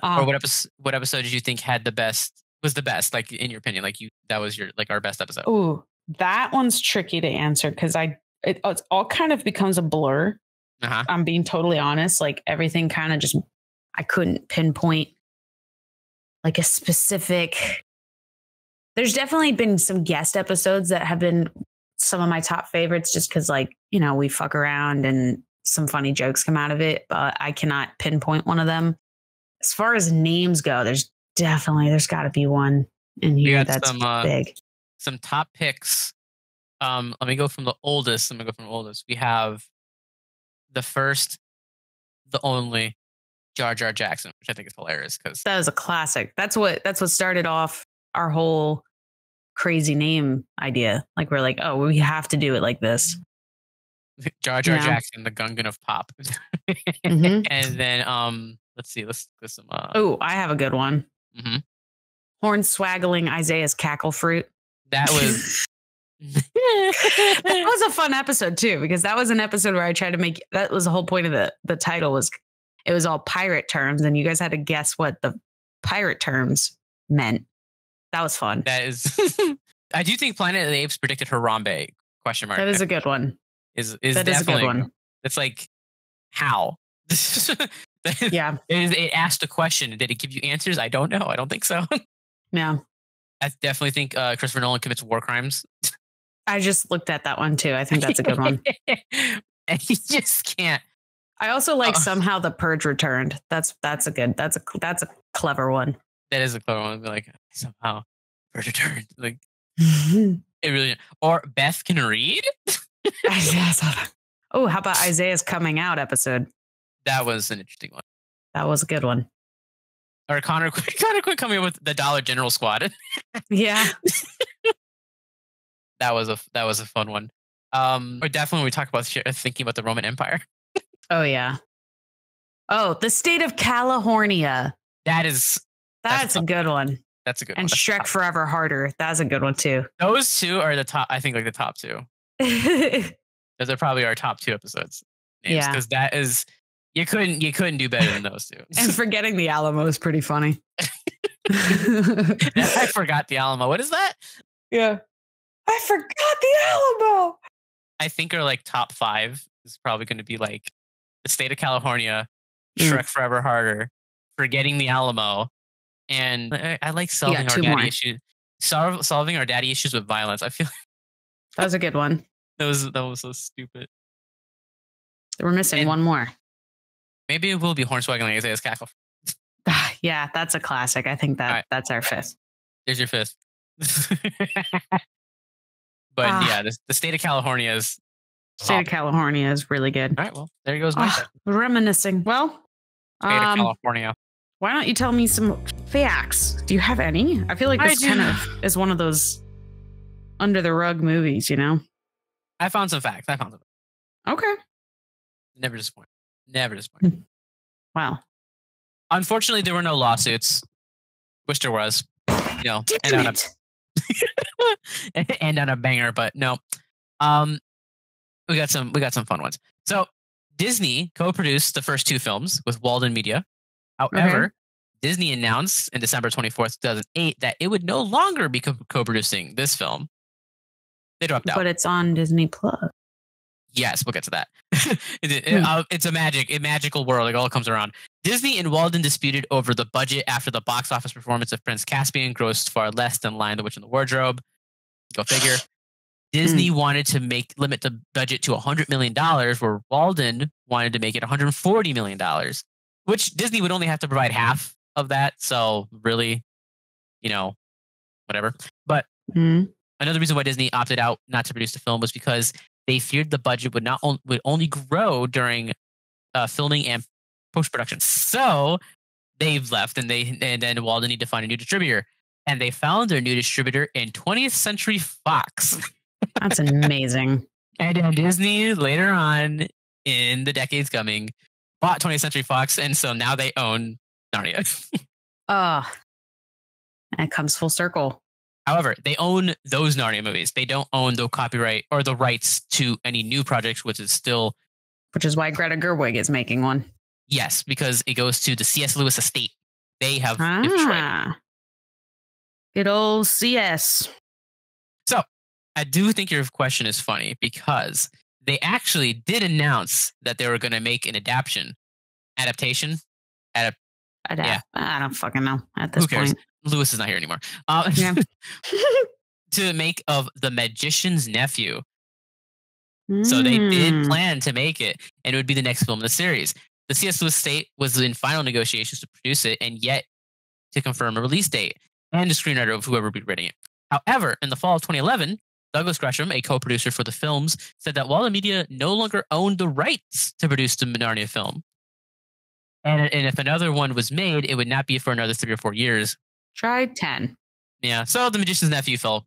Or what episode did you think had was the best? Like in your opinion, that was our best episode. Ooh, that one's tricky to answer because it all kind of becomes a blur. I'm being totally honest. Like everything kind of just I couldn't pinpoint like a specific. There's definitely been some guest episodes that have been some of my top favorites just because we fuck around and some funny jokes come out of it, but I cannot pinpoint one of them. As far as names go, there's got to be one in here that's big. Some top picks. Let me go from the oldest. We have the first, the only Jar Jar Jackson, which I think is hilarious because that was a classic. That's what started off our whole crazy name idea. Like we're like, oh, we have to do it like this. Jar Jar Jackson, the Gungan of pop. And then let's see, let's get some I have a good one. Horn swaggling Isaiah's cackle fruit. That was that was a fun episode too, because that was an episode where I tried to make that was the whole point of the title was it was all pirate terms and you guys had to guess what the pirate terms meant. That was fun. That is I do think Planet of the Apes predicted Harambe ? That is a good one. Is that is a good one. It's like how? Yeah. It asked a question. Did it give you answers? I don't know. I don't think so. Yeah. I definitely think Christopher Nolan commits war crimes. I just looked at that one too. I think that's a good one. And he just can't. I also like somehow the Purge returned. That's a clever one. That is a clever one. Like somehow Purge returned. Like it really. Or Beth can read. Oh, how about Isaiah's coming out episode? That was an interesting one. That was a good one. Or Connor quit coming up with the Dollar General Squad. Yeah. That was a fun one. Or definitely when we talk about thinking about the Roman Empire. Oh yeah. Oh, the state of California. That's a good one. That's a good one. And Shrek Forever Harder. That's a good one too. Those two are the top. I think the top two. Those are probably our top two episodes. Names, because that is you couldn't do better than those two. And forgetting the Alamo is pretty funny. I forgot the Alamo. What is that? Yeah, I forgot the Alamo. I think our top 5 is probably going to be the state of California, Shrek Forever Harder, forgetting the Alamo, and I like solving our daddy issues. Solving our daddy issues with violence. I feel that was a good one. That was so stupid. We're missing one more. Maybe it will be Hornswaggling Isaiah's cackle. Yeah, that's a classic. I think that's our 5th. There's your 5th. But yeah, the state of California is State of California is really good. All right, well, there goes my reminiscing. Well, State of California. Why don't you tell me some facts? Do you have any? I feel like this kind of is one of those under the rug movies, you know? I found some facts. Okay. Never disappoint. Never disappoint. Wow. Unfortunately, there were no lawsuits. Wish there was. You know, and on a banger, but no. We got some fun ones. So Disney co-produced the first two films with Walden Media. However, Disney announced in December 24th, 2008 that it would no longer be co-producing this film. They dropped out. But it's on Disney Plus. Yes, we'll get to that. It's a magical world. It all comes around. Disney and Walden disputed over the budget after the box office performance of Prince Caspian grossed far less than Lion, the Witch, and the Wardrobe. Go figure. Disney wanted to limit the budget to $100 million, where Walden wanted to make it $140 million, which Disney would only have to provide half of that. So really, you know, whatever. But another reason why Disney opted out not to produce the film was because they feared the budget would only grow during filming and post-production. So they've left, and then Walden needed to find a new distributor, and they found their new distributor in 20th Century Fox. That's amazing. And then Disney later on in the decades coming bought 20th Century Fox, and so now they own Narnia. And it comes full circle. However, they own those Narnia movies. They don't own the copyright or the rights to any new projects, which is why Greta Gerwig is making one. Yes, because it goes to the C.S. Lewis estate. They have right. Good old CS. So I do think your question is funny because they actually did announce that they were going to make an adaptation. Yeah. I don't fucking know at this point. Lewis is not here anymore. To make of The Magician's Nephew. So they did plan to make it, and it would be the next film in the series. The C.S. Lewis estate was in final negotiations to produce it, and yet to confirm a release date and the screenwriter of whoever would be writing it. However, in the fall of 2011, Douglas Gresham, a co-producer for the films, said that Walden Media no longer owned the rights to produce the Narnia film. And if another one was made, it would not be for another 3 or 4 years. Try 10. Yeah, so The Magician's Nephew fell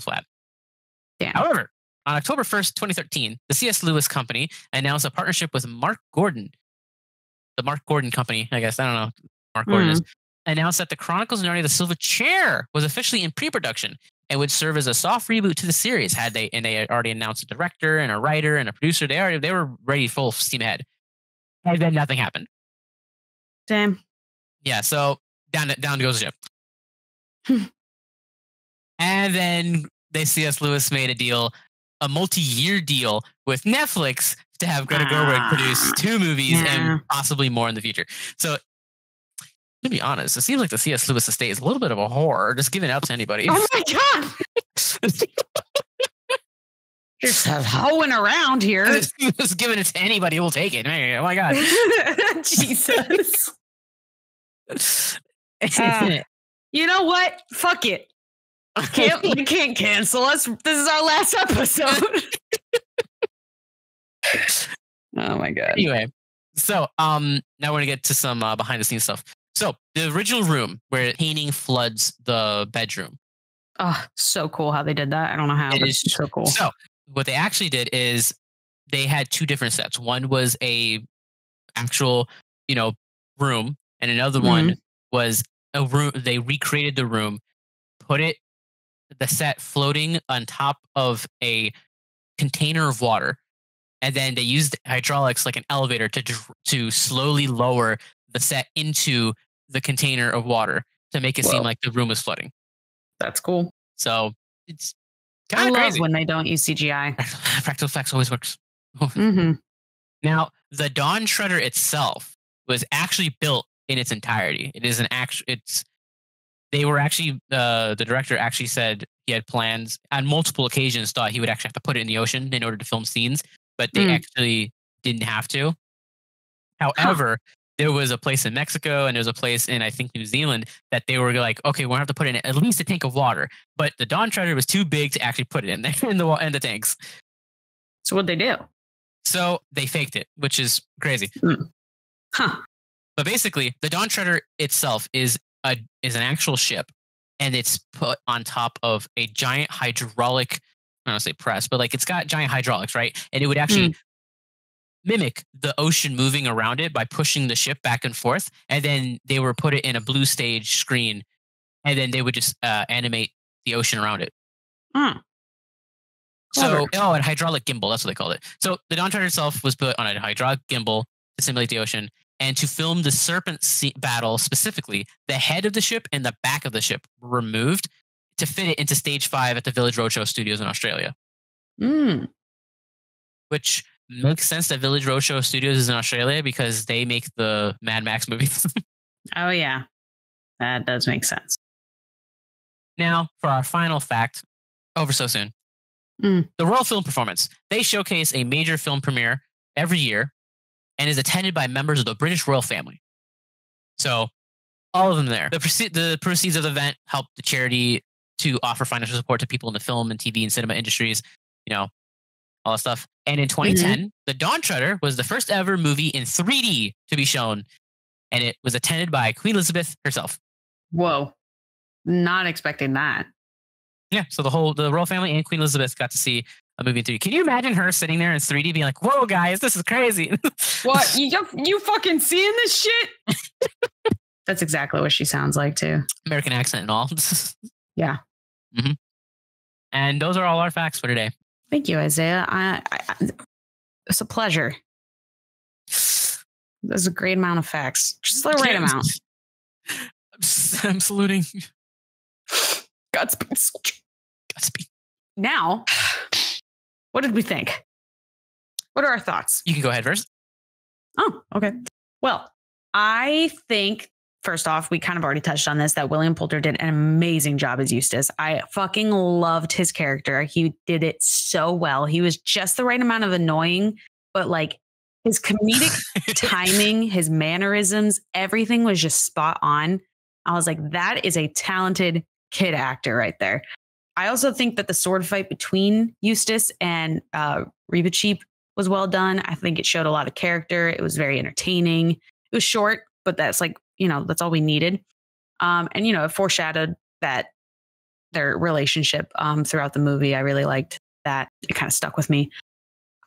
flat. Damn. However, on October 1st, 2013, the C.S. Lewis Company announced a partnership with Mark Gordon. The Mark Gordon Company, I guess. I don't know who Mark Gordon is. Announced that the Chronicles of Narnia, The Silver Chair was officially in pre-production and would serve as a soft reboot to the series. They had already announced a director and a writer and a producer. They were ready full steam ahead. And then nothing happened. Damn. Yeah, so down goes the ship. And then C.S. Lewis made a multi-year deal with Netflix to have Greta Gerwig produce 2 movies and possibly more in the future. So, to be honest, it seems like the C.S. Lewis estate is a little bit of a whore, just giving it up to anybody. Oh my God! Just hoeing around here. Just giving it to anybody who will take it. Oh my God. Jesus. You know what? Fuck it. You can't cancel us. This is our last episode. Oh my God. Anyway, so now we're gonna get to some behind the scenes stuff. So the original room where painting floods the bedroom. Oh, so cool how they did that. I don't know how, but it's so cool. So what they actually did is they had 2 different sets. One was a actual, room, and another one was a room. They recreated the room, put the set floating on top of a container of water, and then they used hydraulics like an elevator to slowly lower the set into the container of water to make it seem like the room was flooding. That's cool. So it's kind of crazy when they don't use CGI. Practical effects always works. Now, the Dawn Shredder itself was actually built in its entirety. It is the director actually said he had plans on multiple occasions, thought he would actually have to put it in the ocean in order to film scenes, but they actually didn't have to. However, there was a place in Mexico and there was a place in, I think, New Zealand that they were like, okay, we're going to have to put in at least a tank of water. But the Dawn Shredder was too big to actually put it in there in the tanks. So what'd they do? So they faked it, which is crazy. Huh. But basically, the Dawn Treader itself is an actual ship, and it's put on top of a giant hydraulic, I don't want to say press, but like it's got giant hydraulics, right? And it would actually mimic the ocean moving around it by pushing the ship back and forth. And then they were put it in a blue stage screen, and then they would just animate the ocean around it. So, and hydraulic gimbal, that's what they called it. So the Dawn Treader itself was put on a hydraulic gimbal to simulate the ocean. And to film the serpent battle specifically, the head of the ship and the back of the ship were removed to fit it into stage 5 at the Village Roadshow Studios in Australia. Which makes sense that Village Roadshow Studios is in Australia because they make the Mad Max movies. Oh, yeah. That does make sense. Now, for our final fact, over so soon. The Royal Film Performance. They showcase a major film premiere every year and is attended by members of the British royal family. So, all of them there. The proceeds of the event help the charity to offer financial support to people in the film and TV and cinema industries, all that stuff. And in 2010, The Dawn Treader was the first ever movie in 3D to be shown, and it was attended by Queen Elizabeth herself. Whoa. Not expecting that. Yeah, so the royal family and Queen Elizabeth got to see a movie in 3D. Can you imagine her sitting there in 3D being like, whoa, guys, this is crazy. What? You fucking seeing this shit? That's exactly what she sounds like, too. American accent and all. Yeah. And those are all our facts for today. Thank you, Isaiah. It's a pleasure. That's a great amount of facts. Just the right amount. I'm saluting. Godspeed. Godspeed. Now, what did we think? What are our thoughts? You can go ahead first. Oh, okay. Well, I think, first off, we kind of already touched on this, that William Poulter did an amazing job as Eustace. I fucking loved his character. He did it so well. He was just the right amount of annoying, but like his comedic timing, his mannerisms, everything was just spot on. I was like, that is a talented kid actor right there. I also think that the sword fight between Eustace and Reba Cheap was well done. I think it showed a lot of character. It was very entertaining. It was short, but that's like, that's all we needed. And, it foreshadowed that their relationship throughout the movie. I really liked that. It kind of stuck with me.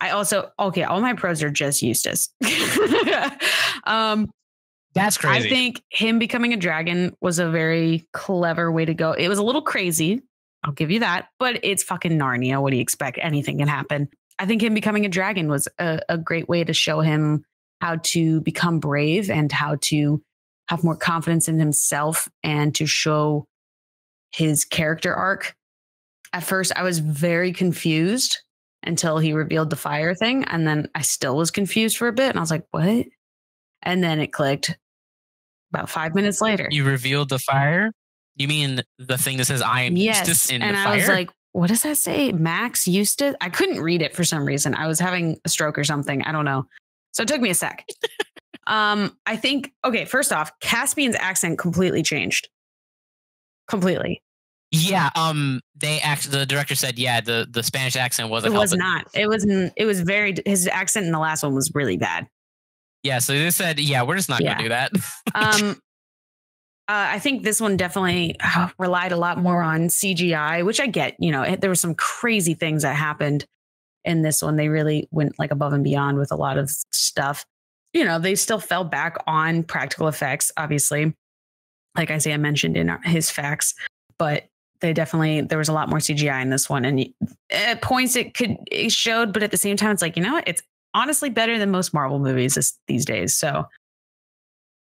I also, all my pros are just Eustace. That's crazy. I think him becoming a dragon was a very clever way to go. It was a little crazy. I'll give you that. But it's fucking Narnia. What do you expect? Anything can happen. I think him becoming a dragon was a great way to show him how to become brave and how to have more confidence in himself and to show his character arc. At first, I was very confused until he revealed the fire thing. And then I still was confused for a bit. And I was like, what? And then it clicked about 5 minutes later. You revealed the fire? You mean the thing that says I am Eustace in the fire? And I was like, what does that say? Max Eustace? I couldn't read it for some reason. I was having a stroke or something. I don't know. So it took me a sec. I think, first off, Caspian's accent completely changed. Completely. Yeah. The director said, the Spanish accent wasn't. It was not. It was very, his accent in the last one was really bad. Yeah, so they said, we're just not going to do that. I think this one definitely relied a lot more on CGI, which I get. There were some crazy things that happened in this one. They really went like above and beyond with a lot of stuff. They still fell back on practical effects, obviously, like Isaiah mentioned in his facts. But there was a lot more CGI in this one. And at points it showed, but at the same time, it's like, it's honestly better than most Marvel movies these days. So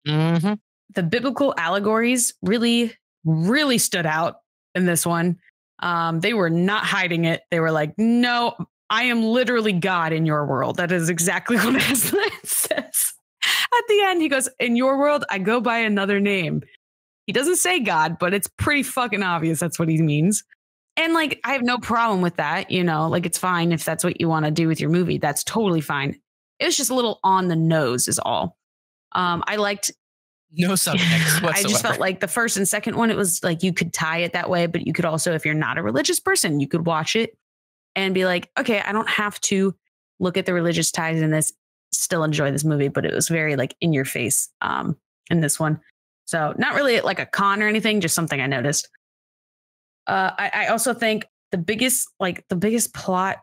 the biblical allegories really, really stood out in this one. They were not hiding it. They were like, no, I am literally God in your world. That is exactly what Aslan says. At the end, he goes, in your world, I go by another name. He doesn't say God, but it's pretty fucking obvious that's what he means. And like, I have no problem with that. It's fine if that's what you want to do with your movie. That's totally fine. It was just a little on the nose is all. I liked no subtext whatsoever. I just felt like the first and second one, it was like you could tie it that way, but you could also, if you're not a religious person, you could watch it and be like, okay, I don't have to look at the religious ties in this, still enjoy this movie, but it was very like in your face in this one. So not really like a con or anything, just something I noticed. I also think the biggest plot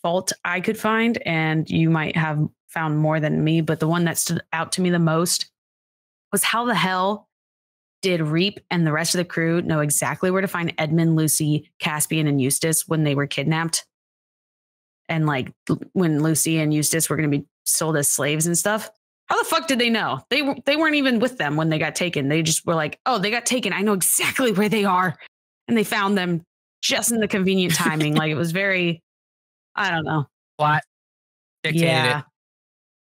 fault I could find, and you might have found more than me, but the one that stood out to me the most was how the hell did Reap and the rest of the crew know exactly where to find Edmund, Lucy, Caspian, and Eustace when they were kidnapped? And like when Lucy and Eustace were going to be sold as slaves and stuff. How the fuck did they know? They weren't even with them when they got taken. They just were like, oh, they got taken. I know exactly where they are. And they found them just in the convenient timing. Like it was very, I don't know. Plot dictated it.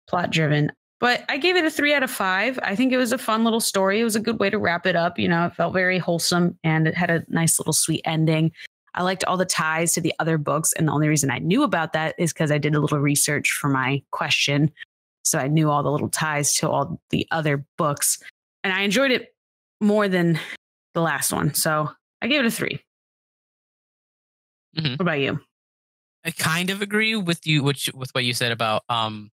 Plot driven. But I gave it a 3 out of 5. I think it was a fun little story. It was a good way to wrap it up. You know, it felt very wholesome and it had a nice little sweet ending. I liked all the ties to the other books. And the only reason I knew about that is because I did a little research for my question. So I knew all the little ties to all the other books. And I enjoyed it more than the last one. So I gave it a 3. Mm-hmm. What about you? I kind of agree with you, with what you said about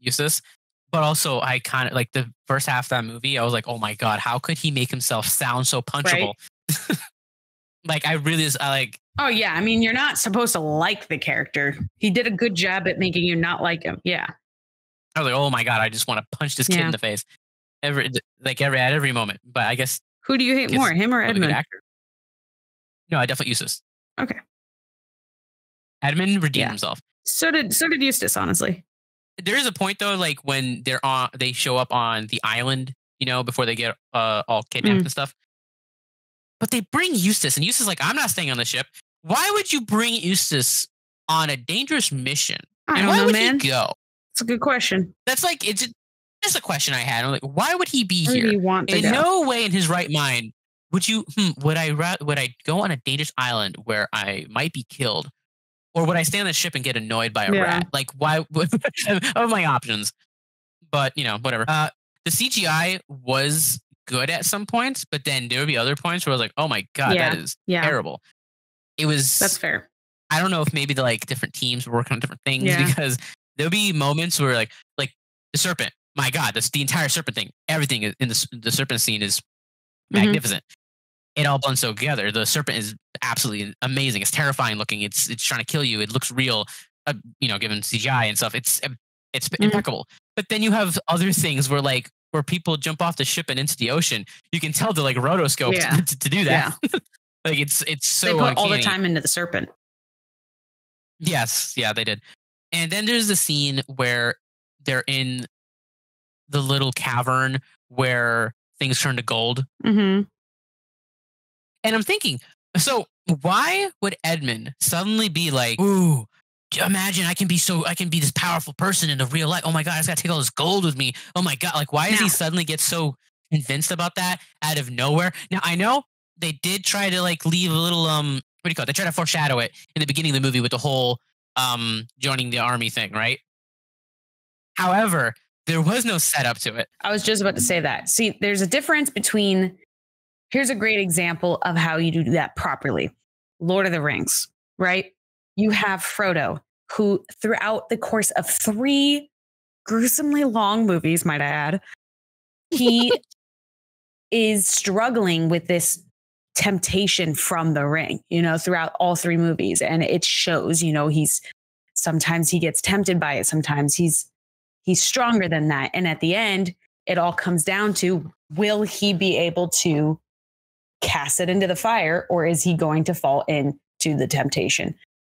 Eustace. But also, I kind of like the first half of that movie. I was like, oh my God, how could he make himself sound so punchable? Right? Like, I like. Oh, yeah. I mean, you're not supposed to like the character. He did a good job at making you not like him. Yeah. I was like, oh my God, I just want to punch this kid in the face at every moment. But I guess. Who do you hate more, him or Edmund? No, I definitely Eustace. Okay. Edmund redeemed himself. So did Eustace, honestly. There is a point though, like when they show up on the island, you know, before they get all kidnapped and stuff. But they bring Eustace, and Eustace is like, I'm not staying on the ship. Why would you bring Eustace on a dangerous mission? I don't know, man. He go? It's a good question. That's like it's just a question I had. I'm like, why would he be here? In no way in his right mind would you. Would I go on a dangerous island where I might be killed? Or would I stay on the ship and get annoyed by a rat? Like, why? Of my options. But, you know, whatever. The CGI was good at some points, but then there would be other points where I was like, oh my God, that is terrible. That's fair. I don't know if maybe the like different teams were working on different things because there'll be moments where like the serpent, my God, the entire serpent thing, everything in the serpent scene is magnificent. It all blends together. The serpent is absolutely amazing. It's terrifying looking. It's trying to kill you. It looks real, you know, given CGI and stuff. It's impeccable. But then you have other things where people jump off the ship and into the ocean. You can tell they're like rotoscoped to do that. Yeah. Like it's so they put uncanny. All the time into the serpent. Yes, yeah, they did. And then there's the scene where they're in the little cavern where things turn to gold. Mm-hmm. And I'm thinking, so why would Edmund suddenly be like, ooh, imagine I can be this powerful person in the real life. Oh my God, I just gotta take all this gold with me. Oh my God, like why does he suddenly get so convinced about that out of nowhere? Now I know they did try to like leave a little what do you call it? They try to foreshadow it in the beginning of the movie with the whole joining the army thing, right? However, there was no setup to it. I was just about to say that. See, there's a difference between. Here's a great example of how you do that properly. Lord of the Rings, right? You have Frodo, who throughout the course of 3 gruesomely long movies, might I add, he is struggling with this temptation from the ring, you know, throughout all 3 movies. And it shows, you know, sometimes he gets tempted by it. Sometimes he's stronger than that. And at the end, it all comes down to, will he be able to cast it into the fire, or is he going to fall into the temptation?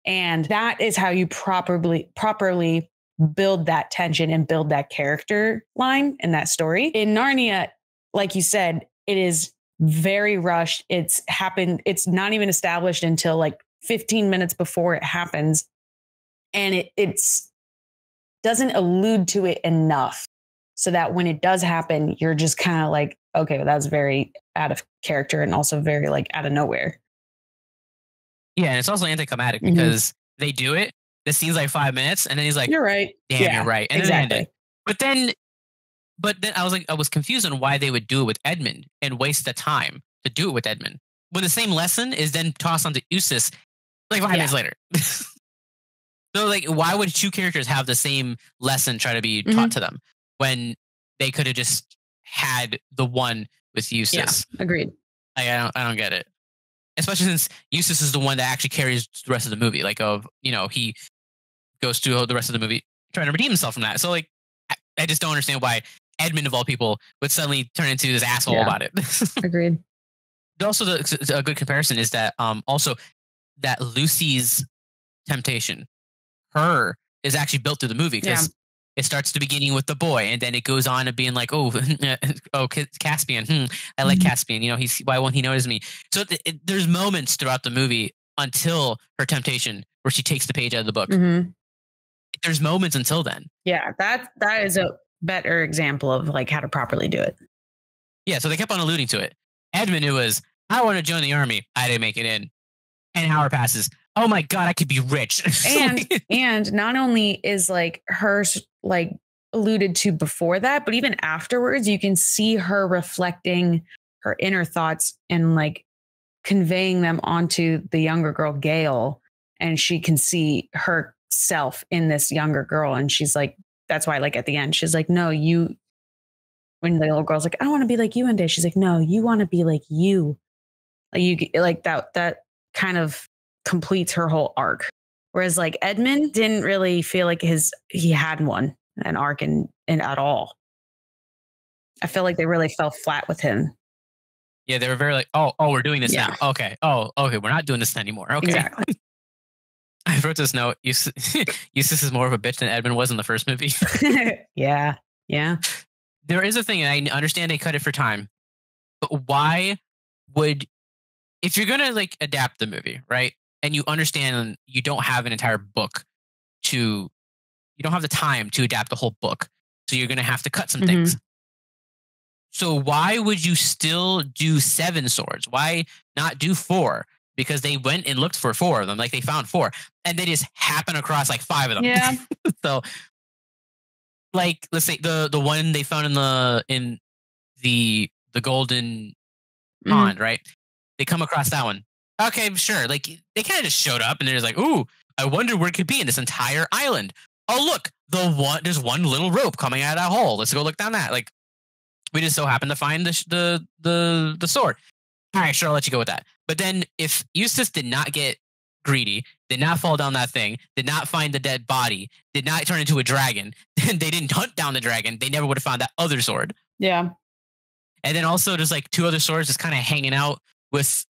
And that is how you properly build that tension and build that character line in that story. In Narnia, like you said, it is very rushed. It's not even established until like 15 minutes before it happens. And it's doesn't allude to it enough so that when it does happen, you're just kind of like, okay, well, that's very out of character and also very like out of nowhere. Yeah, and it's also anticlimactic because they do it. The scene's like 5 minutes, and then he's like, "You're right, damn, you're right." And exactly. But then I was confused on why they would do it with Edmund and waste the time to do it with Edmund when the same lesson is then tossed onto Eustace like 5 minutes later. So like, why would two characters have the same lesson try to be taught to them when they could have just had the one with Eustace? Yeah, agreed. I don't get it. Especially since Eustace is the one that actually carries the rest of the movie. Like, he goes through the rest of the movie trying to redeem himself from that. So like, I just don't understand why Edmund of all people would suddenly turn into this asshole about it. Agreed. Also, a good comparison is that also that Lucy's temptation, her is actually built through the movie because it starts at the beginning with the boy, and then it goes on to being like, oh, Caspian. I like Caspian. Why won't he notice me? So there's moments throughout the movie until her temptation where she takes the page out of the book. There's moments until then. Yeah, that is a better example of like how to properly do it. Yeah, so they kept on alluding to it. Edmund, it was, I want to join the army. I didn't make it in. An hour passes. Oh my God, I could be rich. and not only is like her like alluded to before that, but even afterwards, you can see her reflecting her inner thoughts and like conveying them onto the younger girl, Gail. And she can see herself in this younger girl. And she's like, that's why like at the end, she's like, no, you, when the little girl's like, I don't want to be like you one day. She's like, no, you want to be like you. Like that kind of completes her whole arc. Whereas like Edmund didn't really feel like he had an arc in at all. I feel like they really fell flat with him. Yeah, they were very like, oh, we're doing this now. Okay. Oh, okay, we're not doing this anymore. Okay. Exactly. I wrote this note. Eustace is more of a bitch than Edmund was in the first movie. Yeah. There is a thing, and I understand they cut it for time, but why would, if you're gonna like adapt the movie, right? And you understand you don't have an entire book you don't have the time to adapt the whole book, so you're gonna have to cut some things. So why would you still do 7 swords? Why not do 4? Because they went and looked for 4 of them. Like they found 4 and they just happen across like 5 of them. Yeah. So like, let's say the one they found in the golden pond, right? They come across that one. Okay, sure. Like they kind of just showed up and they're just like, ooh, I wonder where it could be in this entire island. Oh, look, there's one little rope coming out of that hole. Let's go look down that. Like we just so happen to find the sword. All right, sure, I'll let you go with that. But then if Eustace did not get greedy, did not fall down that thing, did not find the dead body, did not turn into a dragon, then they didn't hunt down the dragon, they never would have found that other sword. Yeah. And then also there's like 2 other swords just kind of hanging out with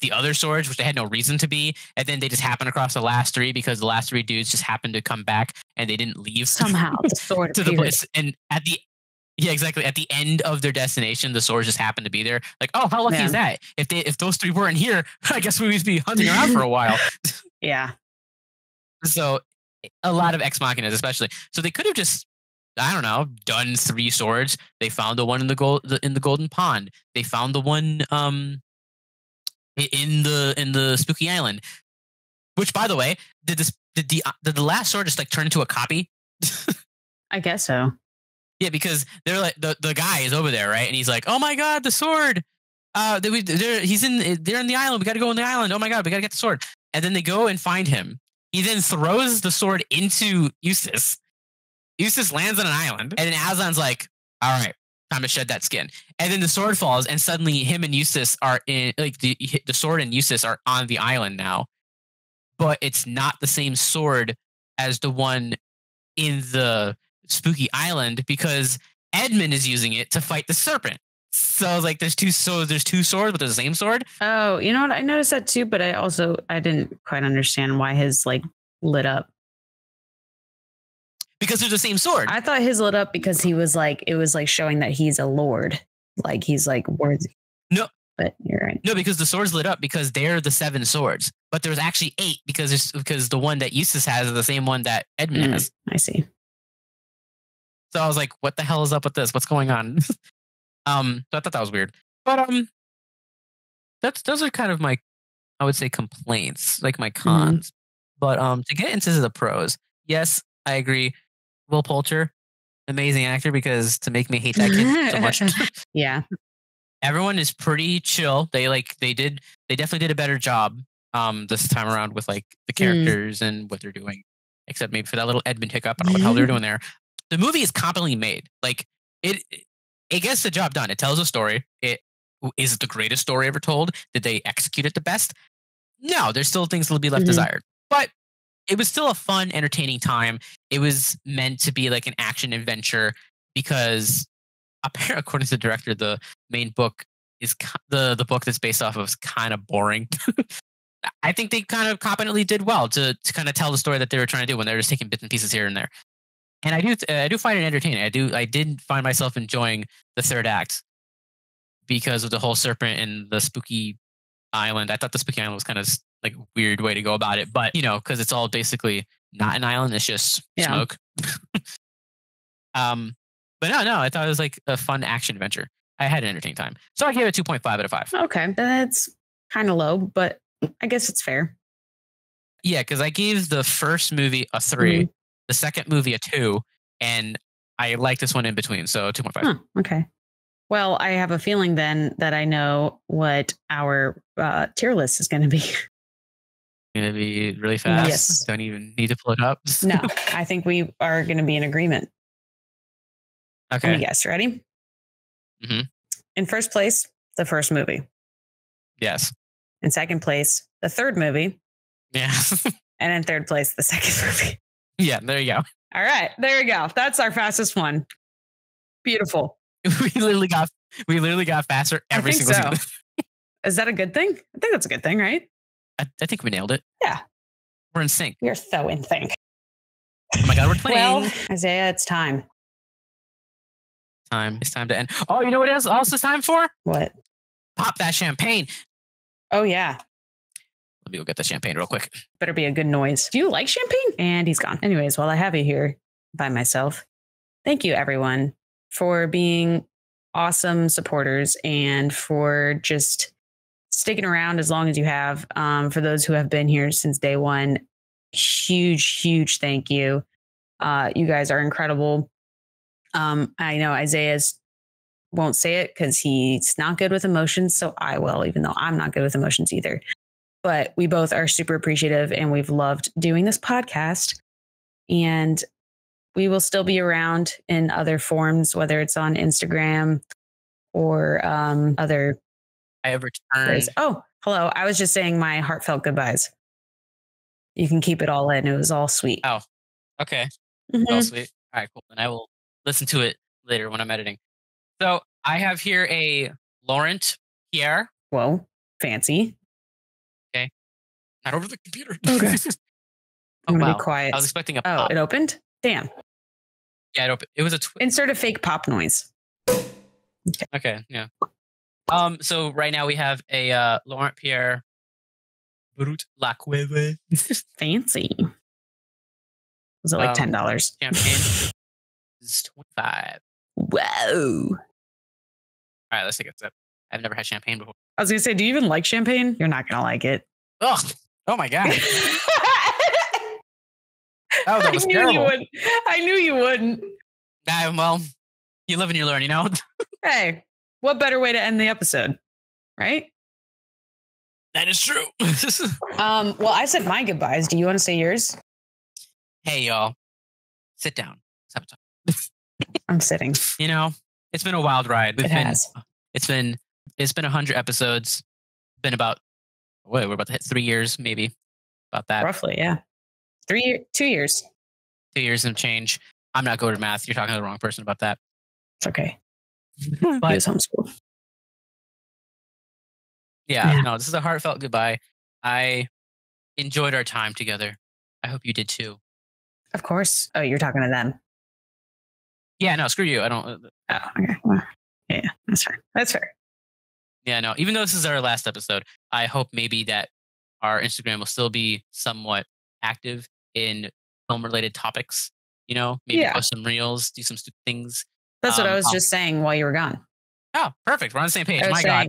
the other swords, which they had no reason to be. And then they just happen across the last 3 because the last 3 dudes just happened to come back and they didn't leave. Somehow the sword to the place. And exactly. At the end of their destination, the swords just happened to be there. Like, oh, how lucky is that? If those 3 weren't here, I guess we would be hunting around for a while. Yeah. So a lot of ex machinas, especially. So they could have just, I don't know, done 3 swords. They found the one in the golden pond. They found the one in the spooky island. Which, by the way, did the last sword just like turn into a copy? I guess so. Yeah, because they're like the guy is over there, right? And he's like, "Oh my God, the sword! They're in the island. We got to go on the island. Oh my God, we got to get the sword." And then they go and find him. He then throws the sword into Eustace. Eustace lands on an island, and then Aslan's like, "All right, time to shed that skin." And then the sword falls, and suddenly him and Eustace are in like the sword and Eustace are on the island now, but it's not the same sword as the one in the spooky island because Edmund is using it to fight the serpent. So I was like, there's two swords, but they're the same sword. Oh, you know what? I noticed that too, but I didn't quite understand why his like lit up. Because they're the same sword. I thought his lit up because it was like showing that he's a lord. Like he's like worthy. No. But you're right. No, because the swords lit up because they're the 7 swords. But there's actually 8 because the one that Eustace has is the same one that Edmund has. I see. So I was like, what the hell is up with this? What's going on? So I thought that was weird. But those are kind of my, I would say, complaints, like my cons. But to get into the pros, yes, I agree. Will Poulter, amazing actor, because to make me hate that kid so much. Yeah. Everyone is pretty chill. They definitely did a better job this time around with like the characters and what they're doing, except maybe for that little Edmund hiccup. I don't know what the hell they're doing there. The movie is competently made. Like it gets the job done. It tells a story. Is it the greatest story ever told? Did they execute it the best? No, there's still things that'll be left desired. But it was still a fun, entertaining time. It was meant to be like an action adventure because, according to the director, the main book is the book that's based off of is kind of boring. I think they kind of competently did well to kind of tell the story that they were trying to do when they were just taking bits and pieces here and there. And I do find it entertaining. I did find myself enjoying the third act because of the whole serpent and the spooky island. I thought the spooky island was kind of like a weird way to go about it, but because it's all basically not an island, it's just smoke. But no, I thought it was like a fun action adventure. I had an entertaining time, so I gave it 2.5 out of 5. Okay, that's kind of low, but I guess it's fair. Yeah, because I gave the first movie a 3, the second movie a 2, and I like this one in between, so 2.5. Okay. Well, I have a feeling then that I know what our tier list is going to be. Going to be really fast? Yes. Don't even need to pull it up? No, I think we are going to be in agreement. Okay. Let me guess. Ready? Mm-hmm. In first place, the first movie. Yes. In second place, the third movie. Yeah. And in third place, the second movie. Yeah, there you go. All right, there you go. That's our fastest one. Beautiful. We literally got faster every single season. Is that a good thing? I think that's a good thing, right? I think we nailed it. Yeah. We're in sync. We're so in sync. Oh my God, we're playing. Well, Isaiah, it's time. It's time to end. Oh, you know what else it's time for? What? Pop that champagne. Oh, yeah. Let me go get the champagne real quick. Better be a good noise. Do you like champagne? And he's gone. Anyways, while I have you here by myself, thank you, everyone, for being awesome supporters and for just sticking around as long as you have. For those who have been here since day one, huge thank you. You guys are incredible. I know Isaiah's won't say it because he's not good with emotions, so I will, even though I'm not good with emotions either. But we both are super appreciative and we've loved doing this podcast. And we will still be around in other forms, whether it's on Instagram or other. I have returned. Oh, hello. I was just saying my heartfelt goodbyes. You can keep it all in. It was all sweet. Oh, okay. Mm-hmm. All sweet. All right, cool. And I will listen to it later when I'm editing. So I have here a Laurent Pierre. Whoa, fancy. Okay. Not over the computer. Okay. I'm going to be quiet. I was expecting a pop. Oh, it opened? Damn. Yeah, it opened. It was a... Insert a fake pop noise. Okay, yeah. So right now we have a Laurent Pierre Brut La Cueve. Fancy. Was it like $10? Champagne is $25. Whoa. All right, let's take a sip. I've never had champagne before. I was going to say, do you even like champagne? You're not going to like it. Ugh. Oh my God. Oh, that was terrible. I knew you wouldn't. Well, you live and you learn, you know? Hey, what better way to end the episode? Right? That is true. Well, I said my goodbyes. Do you want to say yours? Hey, y'all. Sit down. Let's have a talk. I'm sitting. You know, it's been a wild ride. It's been 100 episodes. Been about, we're about to hit 3 years, maybe. About that. Roughly, yeah. 2 years. 2 years and change. I'm not good at math. You're talking to the wrong person about that. It's okay. But use homeschool. Yeah, no, this is a heartfelt goodbye. I enjoyed our time together. I hope you did too. Of course. Oh, you're talking to them. Yeah, no, screw you. I don't. Oh, okay. Well, yeah, that's fair. That's fair. Yeah, no, even though this is our last episode, I hope maybe that our Instagram will still be somewhat active in film-related topics. You know, maybe post some reels, do some stupid things. That's what I was just saying while you were gone. Oh, perfect. We're on the same page. My God.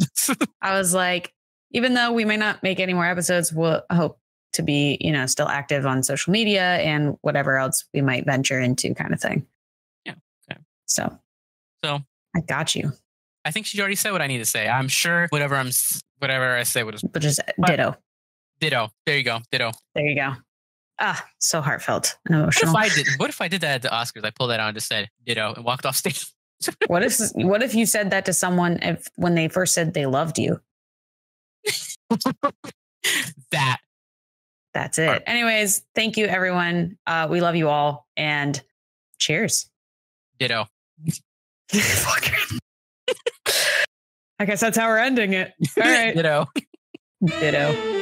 I was like, even though we may not make any more episodes, we'll hope to be, still active on social media and whatever else we might venture into kind of thing. Yeah. Okay. So I got you. I think she already said what I need to say. I'm sure whatever I say would just ditto. Ditto. There you go. Ditto. There you go. Ah, so heartfelt and emotional. What if I did that at the Oscars? I pulled that out and just said ditto and walked off stage. What if you said that to someone when they first said they loved you? That's it. Anyways, thank you, everyone. We love you all, and cheers. Ditto. I guess that's how we're ending it. All right. Ditto. Ditto.